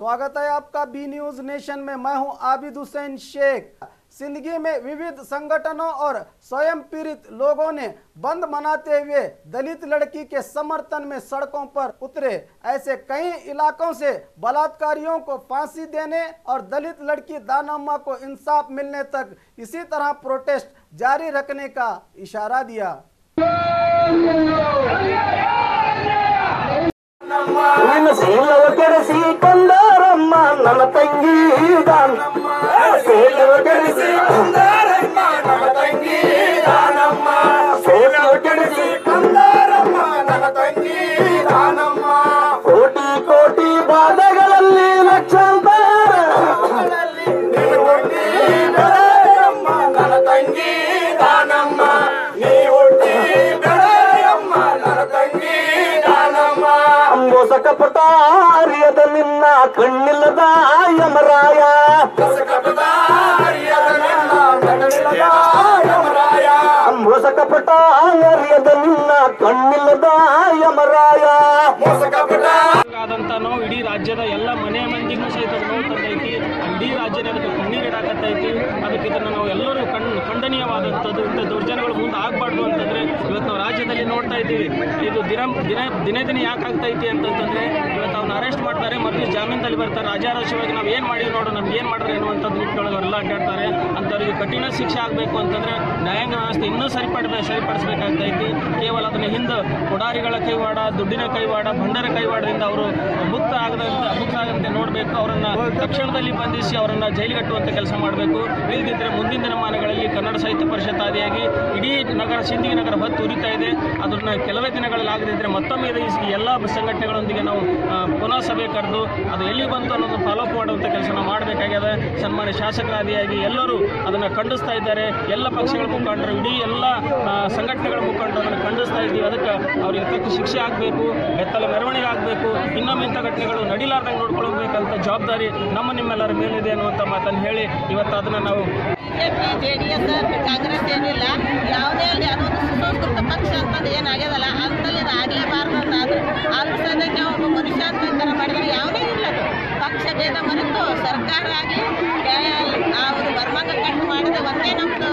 स्वागत है आपका बी न्यूज नेशन में। मैं हूं आबिद हुसैन शेख। जिंदगी में विविध संगठनों और स्वयं पीड़ित लोगों ने बंद मनाते हुए दलित लड़की के समर्थन में सड़कों पर उतरे। ऐसे कई इलाकों से बलात्कारियों को फांसी देने और दलित लड़की दानम्मा को इंसाफ मिलने तक इसी तरह प्रोटेस्ट जारी रखने का इशारा दिया। ಕೋಟಿ ಕೋಟಿ ಬಾಧಗಳಲ್ಲಿ ಲಕ್ಷಾಂತರ ನನ್ನ ತಂಗಿ ದಾನಮ್ಮ ನೀ ಹುಟ್ಟಿ ಬೆಳೆಯಮ್ಮ ನನ್ನ ತಂಗಿ ದಾನಮ್ಮ ಮೋಸಕಪಟ ಅರಿಯದ ನಿನ್ನ ಕಣ್ಣಿಲ್ಲದ ಯಮರಾಯ ಮೋಸಕಪಟ ಅರಿಯದ ನಿನ್ನ ಕಣ್ಣಿಲ್ಲದ ಯಮರಾಯ ಆದಂತ ನೋವು ಇಡೀ ರಾಜ್ಯದ ಎಲ್ಲ ಮನೆ ಮಂದಿಗೂ ಸಹಿತ ನೋವು ತಂದೈತಿ। ಇಡೀ ರಾಜ್ಯದ ಅದಕ್ಕೆ ಕಣ್ಣೀರಿಡಾಕತ್ತೈತಿ। ಅದಕ್ಕೆ ಇದನ್ನು ನಾವು ಎಲ್ಲರೂ ಖಂಡನೀಯವಾದಂಥದ್ದು। ಇಂಥ ದೌರ್ಜನ್ಯಗಳು ಮುಂದೆ ಆಗಬಾರ್ದು ಅಂತಂದರೆ ಇವತ್ತು ನಾವು ರಾಜ್ಯದಲ್ಲಿ ನೋಡ್ತಾ ಇದ್ದೀವಿ। ಇದು ದಿನೇ ದಿನೇ ಯಾಕೆ ಆಗ್ತೈತಿ ಅಂತಂತಂದರೆ ಇವತ್ತು ಅವ್ನ ಅರೆಸ್ಟ್ ಮಾಡ್ತಾರೆ, ಮತ್ತು ಜಾಮೀನಲ್ಲಿ ಬರ್ತಾರೆ। ರಾಜಾರೋಷವಾಗಿ ನಾವು ಏನು ಮಾಡಿವಿ ನೋಡು, ನಮ್ಗೆ ಏನು ಮಾಡಿದ್ರೆ ಎನ್ನುವಂಥದ್ದು ನಿಟ್ಟಿನೊಳಗೆ ಅವರೆಲ್ಲ ಅಡ್ಡಾಡ್ತಾರೆ। ಅಂಥವ್ರಿಗೆ ಕಠಿಣ ಶಿಕ್ಷೆ ಆಗಬೇಕು ಅಂತಂದರೆ ನ್ಯಾಯಾಂಗ ವ್ಯವಸ್ಥೆ ಇನ್ನೂ ಸರಿಪಡಿಸಬೇಕಾಗ್ತೈತಿ। ಕೇವಲ ಅದನ್ನು ಹಿಂದೆ ಕೊಡಾರಿಗಳ ಕೈವಾಡ, ದುಡ್ಡಿನ ಕೈವಾಡ, ಭಂಡರ ಕೈವಾಡದಿಂದ ಅವರು ಮುಕ್ತ ಆಗದಂತೆ ನೋಡಬೇಕು। ಅವರನ್ನು ತಕ್ಷಣದಲ್ಲಿ ಬಂಧಿಸಿ ಅವರನ್ನು ಜೈಲಿಗಟ್ಟುವಂಥ ಕೆಲಸ ಮಾಡಬೇಕು। ಇಲ್ಲದಿದ್ದರೆ ಮುಂದಿನ ದಿನಮಾನಗಳಲ್ಲಿ ಕನ್ನಡ ಸಾಹಿತ್ಯ ಪರಿಷತ್ ಆದಿಯಾಗಿ ಇಡೀ ನಗರ ಸಿಂದಗಿ ನಗರ ಹೊತ್ತು ಉರಿತಾ ಇದೆ। ಅದನ್ನು ಕೆಲವೇ ದಿನಗಳಲ್ಲಿ ಆಗದಿದ್ದರೆ ಮತ್ತೊಮ್ಮೆ ಈ ಎಲ್ಲ ಸಂಘಟನೆಗಳೊಂದಿಗೆ ನಾವು ಪುನಃ ಸಭೆ ಕರೆದು ಅದು ಎಲ್ಲಿ ಬಂತು ಅನ್ನೋದು ಫಾಲೋಅಪ್ ಮಾಡುವಂಥ ಕೆಲಸ ನಾವು ಮಾಡಬೇಕಾಗ್ಯದ। ಸನ್ಮಾನ್ಯ ಶಾಸಕರಾದಿಯಾಗಿ ಎಲ್ಲರೂ ಅದನ್ನು ಖಂಡಿಸ್ತಾ ಇದ್ದಾರೆ। ಎಲ್ಲ ಪಕ್ಷಗಳ ಮುಖಂಡರು, ಇಡೀ ಎಲ್ಲ ಸಂಘಟನೆಗಳ ಮುಖಂಡರು ಅದನ್ನು ಖಂಡಿಸ್ತಾ ಇದ್ದೀವಿ। ಅದಕ್ಕೆ ಅವರಿಗೆ ತಕ್ಕ ಶಿಕ್ಷೆ ಆಗಬೇಕು, ಬೆತ್ತಲ ಮೆರವಣಿಗೆ ಆಗಬೇಕು। ಇನ್ನೊಮ್ಮೆ ಇಂಥ ಘಟನೆಗಳು ನಡಿಲಾರ್ದಂಗೆ ನೋಡ್ಕೊಳ್ಬೇಕಂತ ಜವಾಬ್ದಾರಿ ನಿಮ್ಮೆಲ್ಲರ ಮೇಲಿದೆ ಅನ್ನುವಂಥ ಮಾತನ್ನು ಹೇಳಿ ಇವತ್ತು ಅದನ್ನು ನಾವು JDS ಕಾಂಗ್ರೆಸ್ ಏನಿಲ್ಲ, ಯಾವುದೇ ಅಲ್ಲಿ ಅದೊಂದು ಸುಸಂಸ್ಕೃತ ಪಕ್ಷ ಅಂತಂದು ಏನಾಗ್ಯದಲ್ಲ ಅಂತಲ್ಲಿ ಇದು ಆಗಲೇಬಾರ್ದು ಅಂತ ಆದ್ರೂ ಸದ್ಯಕ್ಕೆ ಒಬ್ಬ ಮನುಷ್ಯ ಅಂತ ಈ ಥರ ಮಾಡಿದರೆ ಯಾವುದೇ ಇಲ್ಲ, ಅದು ಪಕ್ಷ ಭೇದ ಮರೆತು ಸರ್ಕಾರ ಆಗಲಿ ಅವರು ಬರ್ಮಾಂಗ ಕಟ್ಟು ಮಾಡಿದ ಒಂದೇ ನಮ್ಮದು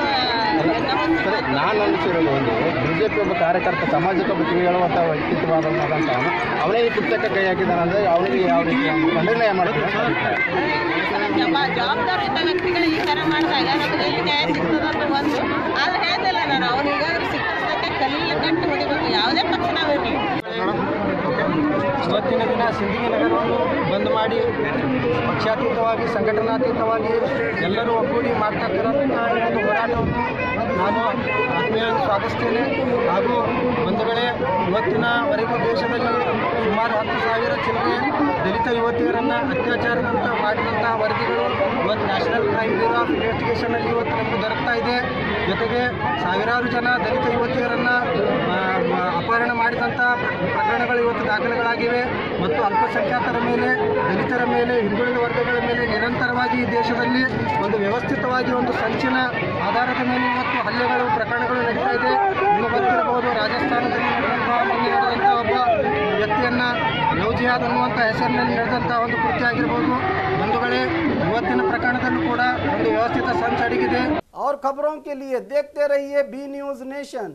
ನಾನು ಅನಿಸಿರೋದು ಒಂದು ಬಿಜೆಪಿ ಒಬ್ಬ ಕಾರ್ಯಕರ್ತ ಸಮಾಜಕ್ಕೆ ಬಗ್ಗೆ ಹೇಳುವಂಥ ವ್ಯಕ್ತಿತ್ವವಾದಂಥ ಅವನೇ ಈ ಪುಸ್ತಕ ಕೈ ಹಾಕಿದ್ದಾನೆ ಅಂದರೆ ಅವನಿಗೆ ಯಾವ ರೀತಿ ಖಂಡನೆ ಮಾಡ್ತಾರೆ। ಜವಾಬ್ದಾರಿಯುತ ವ್ಯಕ್ತಿಗಳು ಈ ಥರ ಮಾಡಿದಾಗ ನಮಗೆ ಎಲ್ಲಿ ನ್ಯಾಯ ಸಿಗ್ತದಂತ ಒಂದು ಆದ್ರೆ ಹೇಳಿಲ್ಲ ನಾನು ಅವನಿಗಾದ್ರೂ ಸಿಕ್ಕಿಸಕ್ಕೆ ಕಲ್ಲಿನ ಗಂಟು ಹೊಡಿಬೇಕು, ಯಾವುದೇ ಪಕ್ಷ ನಾವಿರಲಿ। ಇವತ್ತಿನ ದಿನ ಸಿಂದಗಿ ನಗರವನ್ನು ಬಂದ್ ಮಾಡಿ ಪಕ್ಷಾತೀತವಾಗಿ ಸಂಘಟನಾತೀತವಾಗಿ ಎಲ್ಲರೂ ಒಗ್ಗೂಡಿ ಮಾಡ್ತಕ್ಕಂಥ ಒಂದು ಹೋರಾಟವನ್ನು ನಾನು ಆತ್ಮೀಯವಾಗಿ ಸ್ವಾಗತಿಸ್ತೇನೆ। ಹಾಗೂ ಬಂಧುಗಳೇ, ಇವತ್ತಿನವರೆಗೂ ದೇಶದಲ್ಲಿ ಸುಮಾರು 10,000 ಚಿಲ್ಲರೆ ದಲಿತ ಯುವತಿಯರನ್ನು ಅತ್ಯಾಚಾರದಂತ ಮಾಡಿದಂಥ ವರದಿಗಳು ಇವತ್ತು ನ್ಯಾಷನಲ್ ಕ್ರೈಮ್ ಬ್ಯೂರೋ ಆಫ್ ಇನ್ವೆಸ್ಟಿಗೇಷನಲ್ಲಿ ಇವತ್ತು ನಮಗೆ ದೊರಕ್ತಾ ಇದೆ। ಜೊತೆಗೆ ಸಾವಿರಾರು ಜನ ದಲಿತ ಯುವತಿಯರನ್ನು ಅಪಹರಣ ಮಾಡಿದಂಥ ಪ್ರಕರಣಗಳು ಇವತ್ತು ದಾಖಲೆಗಳಾಗಿವೆ। ಮತ್ತು ಅಲ್ಪಸಂಖ್ಯಾತರ ಮೇಲೆ, ದಲಿತರ ಮೇಲೆ, ಹಿಂದುಳಿದ ವರ್ಗಗಳ ಮೇಲೆ ನಿರಂತರವಾಗಿ ಈ ದೇಶದಲ್ಲಿ ಒಂದು ವ್ಯವಸ್ಥಿತವಾಗಿ ಒಂದು ಸಂಚಿನ ಆಧಾರದ ಮೇಲೆ ಇವತ್ತು ಹಲ್ಲೆಗಳು, ಪ್ರಕರಣಗಳು ನಡೀತಾ ಇದೆ। ನಿಮಗೆ ಗೊತ್ತಿರಬಹುದು, ರಾಜಸ್ಥಾನದಲ್ಲಿ ನಡೆದಂಥ ಒಬ್ಬ ವ್ಯಕ್ತಿಯನ್ನು ಲವ್ ಜಿಹಾದ್ ಅನ್ನುವಂಥ ಹೆಸರಿನಲ್ಲಿ ನಡೆದಂಥ ಒಂದು ಕೃತ್ಯ ಆಗಿರ್ಬೋದು। ಬಂಧುಗಳೇ, ಇವತ್ತಿನ ಪ್ರಕರಣದಲ್ಲೂ ಕೂಡ ಒಂದು ವ್ಯವಸ್ಥಿತ ಸಂಚು ಅಡಗಿದೆ। और खबरों के लिए देखते रहिए बी न्यूज नेशन।